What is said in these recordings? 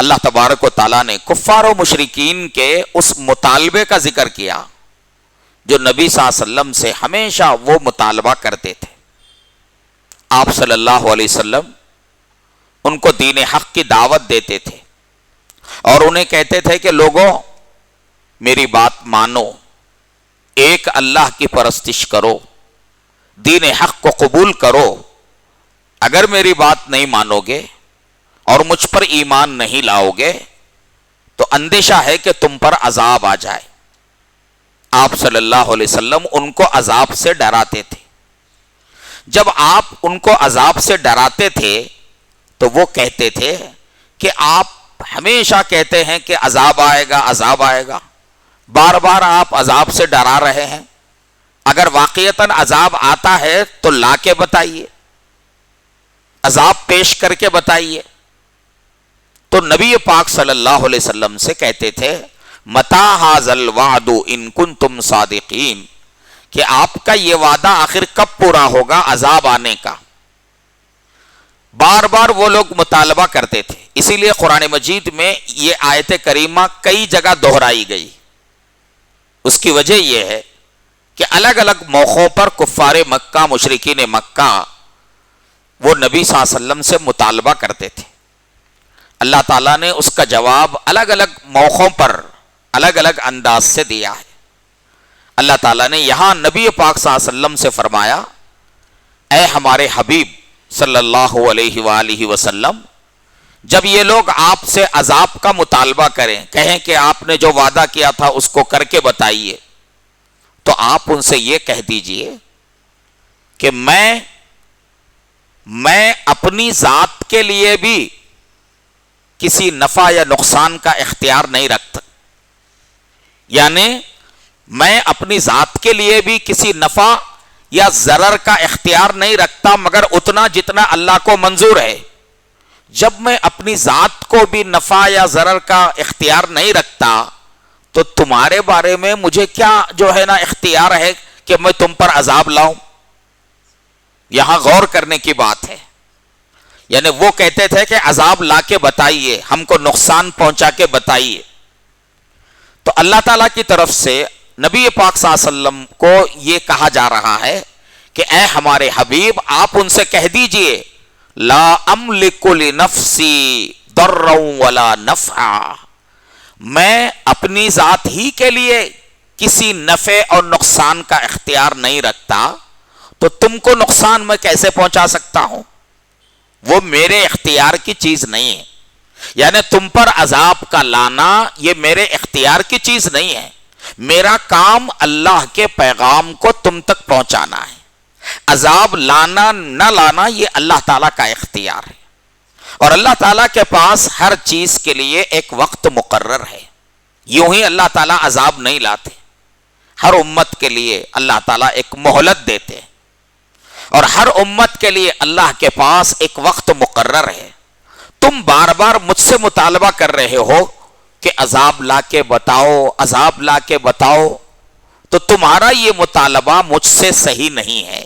اللہ تبارک و تعالیٰ نے کفار و مشرکین کے اس مطالبے کا ذکر کیا جو نبی صلی اللہ علیہ وسلم سے ہمیشہ وہ مطالبہ کرتے تھے. آپ صلی اللہ علیہ وسلم ان کو دین حق کی دعوت دیتے تھے اور انہیں کہتے تھے کہ لوگوں میری بات مانو، ایک اللہ کی پرستش کرو، دین حق کو قبول کرو. اگر میری بات نہیں مانو گے اور مجھ پر ایمان نہیں لاؤ گے تو اندیشہ ہے کہ تم پر عذاب آ جائے. آپ صلی اللہ علیہ وسلم ان کو عذاب سے ڈراتے تھے. جب آپ ان کو عذاب سے ڈراتے تھے تو وہ کہتے تھے کہ آپ ہمیشہ کہتے ہیں کہ عذاب آئے گا، عذاب آئے گا، بار بار آپ عذاب سے ڈرا رہے ہیں. اگر واقعتاً عذاب آتا ہے تو لا کے بتائیے، عذاب پیش کر کے بتائیے. تو نبی پاک صلی اللہ علیہ وسلم سے کہتے تھے متا ھذا الوعد ان کنتم صادقین، کہ آپ کا یہ وعدہ آخر کب پورا ہوگا عذاب آنے کا. بار بار وہ لوگ مطالبہ کرتے تھے. اسی لیے قرآن مجید میں یہ آیت کریمہ کئی جگہ دہرائی گئی. اس کی وجہ یہ ہے کہ الگ الگ موقعوں پر کفار مکہ، مشرکین مکہ وہ نبی صلی اللہ علیہ وسلم سے مطالبہ کرتے تھے. اللہ تعالیٰ نے اس کا جواب الگ الگ موقعوں پر الگ الگ انداز سے دیا ہے. اللہ تعالیٰ نے یہاں نبی پاک صلی اللہ علیہ وسلم سے فرمایا اے ہمارے حبیب صلی اللہ علیہ وآلہ وسلم، جب یہ لوگ آپ سے عذاب کا مطالبہ کریں، کہیں کہ آپ نے جو وعدہ کیا تھا اس کو کر کے بتائیے، تو آپ ان سے یہ کہہ دیجئے کہ میں اپنی ذات کے لیے بھی کسی نفع یا نقصان کا اختیار نہیں رکھتا. یعنی میں اپنی ذات کے لیے بھی کسی نفع یا ضرر کا اختیار نہیں رکھتا مگر اتنا جتنا اللہ کو منظور ہے. جب میں اپنی ذات کو بھی نفع یا ضرر کا اختیار نہیں رکھتا تو تمہارے بارے میں مجھے کیا جو ہے نا اختیار ہے کہ میں تم پر عذاب لاؤں. یہاں غور کرنے کی بات ہے. یعنی وہ کہتے تھے کہ عذاب لا کے بتائیے، ہم کو نقصان پہنچا کے بتائیے. تو اللہ تعالیٰ کی طرف سے نبی پاک صلی اللہ علیہ وسلم کو یہ کہا جا رہا ہے کہ اے ہمارے حبیب آپ ان سے کہہ دیجئے لا املک لنفسی ضرا ولا نفعا، میں اپنی ذات ہی کے لیے کسی نفع اور نقصان کا اختیار نہیں رکھتا، تو تم کو نقصان میں کیسے پہنچا سکتا ہوں؟ وہ میرے اختیار کی چیز نہیں ہے. یعنی تم پر عذاب کا لانا یہ میرے اختیار کی چیز نہیں ہے. میرا کام اللہ کے پیغام کو تم تک پہنچانا ہے. عذاب لانا نہ لانا یہ اللہ تعالیٰ کا اختیار ہے. اور اللہ تعالیٰ کے پاس ہر چیز کے لیے ایک وقت مقرر ہے. یوں ہی اللہ تعالیٰ عذاب نہیں لاتے. ہر امت کے لیے اللہ تعالیٰ ایک مہلت دیتے ہیں اور ہر امت کے لیے اللہ کے پاس ایک وقت مقرر ہے. تم بار بار مجھ سے مطالبہ کر رہے ہو کہ عذاب لا کے بتاؤ، عذاب لا کے بتاؤ، تو تمہارا یہ مطالبہ مجھ سے صحیح نہیں ہے.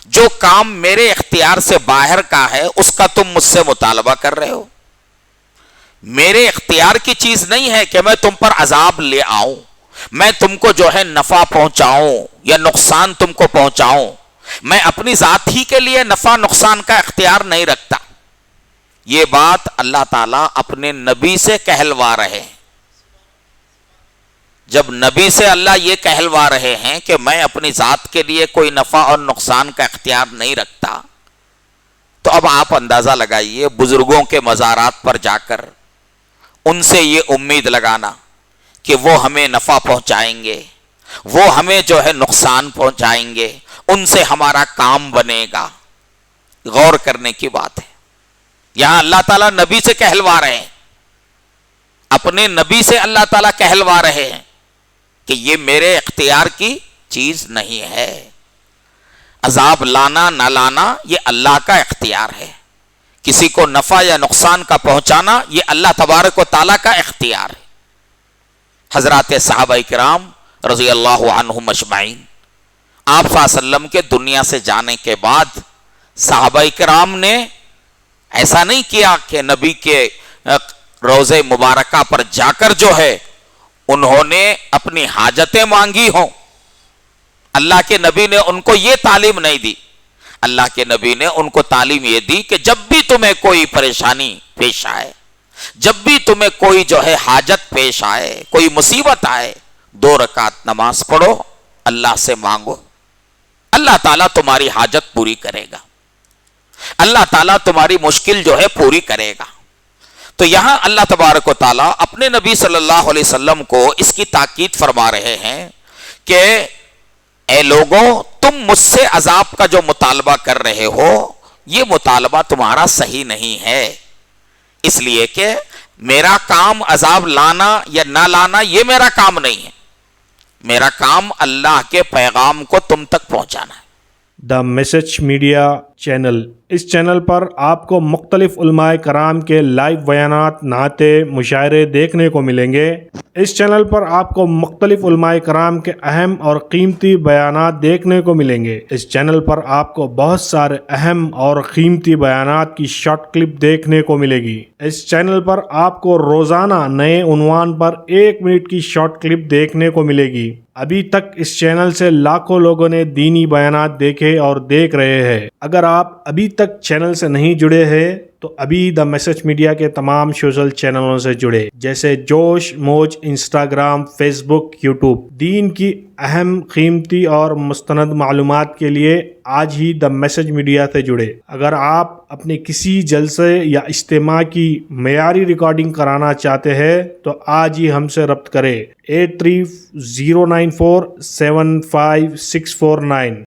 جو کام میرے اختیار سے باہر کا ہے اس کا تم مجھ سے مطالبہ کر رہے ہو. میرے اختیار کی چیز نہیں ہے کہ میں تم پر عذاب لے آؤں، میں تم کو جو ہے نفع پہنچاؤں یا نقصان تم کو پہنچاؤں. میں اپنی ذات ہی کے لیے نفع نقصان کا اختیار نہیں رکھتا. یہ بات اللہ تعالیٰ اپنے نبی سے کہلوا رہے ہیں. جب نبی سے اللہ یہ کہلوا رہے ہیں کہ میں اپنی ذات کے لیے کوئی نفع اور نقصان کا اختیار نہیں رکھتا، تو اب آپ اندازہ لگائیے بزرگوں کے مزارات پر جا کر ان سے یہ امید لگانا کہ وہ ہمیں نفع پہنچائیں گے، وہ ہمیں جو ہے نقصان پہنچائیں گے، ان سے ہمارا کام بنے گا. غور کرنے کی بات ہے. یہاں اللہ تعالیٰ نبی سے کہلوا رہے ہیں، اپنے نبی سے اللہ تعالیٰ کہلوا رہے ہیں کہ یہ میرے اختیار کی چیز نہیں ہے. عذاب لانا نہ لانا یہ اللہ کا اختیار ہے. کسی کو نفع یا نقصان کا پہنچانا یہ اللہ تبارک و تعالیٰ کا اختیار ہے. حضرات صحابہ کرام رضی اللہ عنہم اجمعین، آپ صلی اللہ علیہ وسلم کے دنیا سے جانے کے بعد صحابہ کرام نے ایسا نہیں کیا کہ نبی کے روزے مبارکہ پر جا کر جو ہے انہوں نے اپنی حاجتیں مانگی ہوں، اللہ کے نبی نے ان کو یہ تعلیم نہیں دی. اللہ کے نبی نے ان کو تعلیم یہ دی کہ جب بھی تمہیں کوئی پریشانی پیش آئے، جب بھی تمہیں کوئی جو ہے حاجت پیش آئے، کوئی مصیبت آئے، 2 رکعت نماز پڑھو، اللہ سے مانگو، اللہ تعالیٰ تمہاری حاجت پوری کرے گا، اللہ تعالیٰ تمہاری مشکل جو ہے پوری کرے گا. تو یہاں اللہ تبارک و تعالیٰ اپنے نبی صلی اللہ علیہ وسلم کو اس کی تاکید فرما رہے ہیں کہ اے لوگوں، تم مجھ سے عذاب کا جو مطالبہ کر رہے ہو یہ مطالبہ تمہارا صحیح نہیں ہے، اس لیے کہ میرا کام عذاب لانا یا نہ لانا یہ میرا کام نہیں ہے، میرا کام اللہ کے پیغام کو تم تک پہنچانا ہے. دا میسج میڈیا چینل، اس چینل پر آپ کو مختلف علماء کرام کے لائیو بیانات، نعتیں، مشاعرے دیکھنے کو ملیں گے. اس چینل پر آپ کو مختلف علماء کرام کے اہم اور قیمتی بیانات دیکھنے کو ملیں گے. اس چینل پر آپ کو بہت سارے اہم اور قیمتی بیانات کی شارٹ کلپ دیکھنے کو ملے گی. اس چینل پر آپ کو روزانہ نئے عنوان پر 1 منٹ کی شارٹ کلپ دیکھنے کو ملے گی. ابھی تک اس چینل سے لاکھوں لوگوں نے دینی بیانات دیکھے اور دیکھ رہے ہیں. اگر آپ ابھی تک چینل سے نہیں جڑے ہیں تو ابھی دا میسج میڈیا کے تمام سوشل چینلوں سے جڑے، جیسے جوش، موج، انسٹاگرام، فیس بک، یوٹیوب. دین کی اہم، قیمتی اور مستند معلومات کے لیے آج ہی دا میسج میڈیا سے جڑے. اگر آپ اپنے کسی جلسے یا اجتماع کی معیاری ریکارڈنگ کرانا چاہتے ہیں تو آج ہی ہم سے رابطہ کریں. 8309475649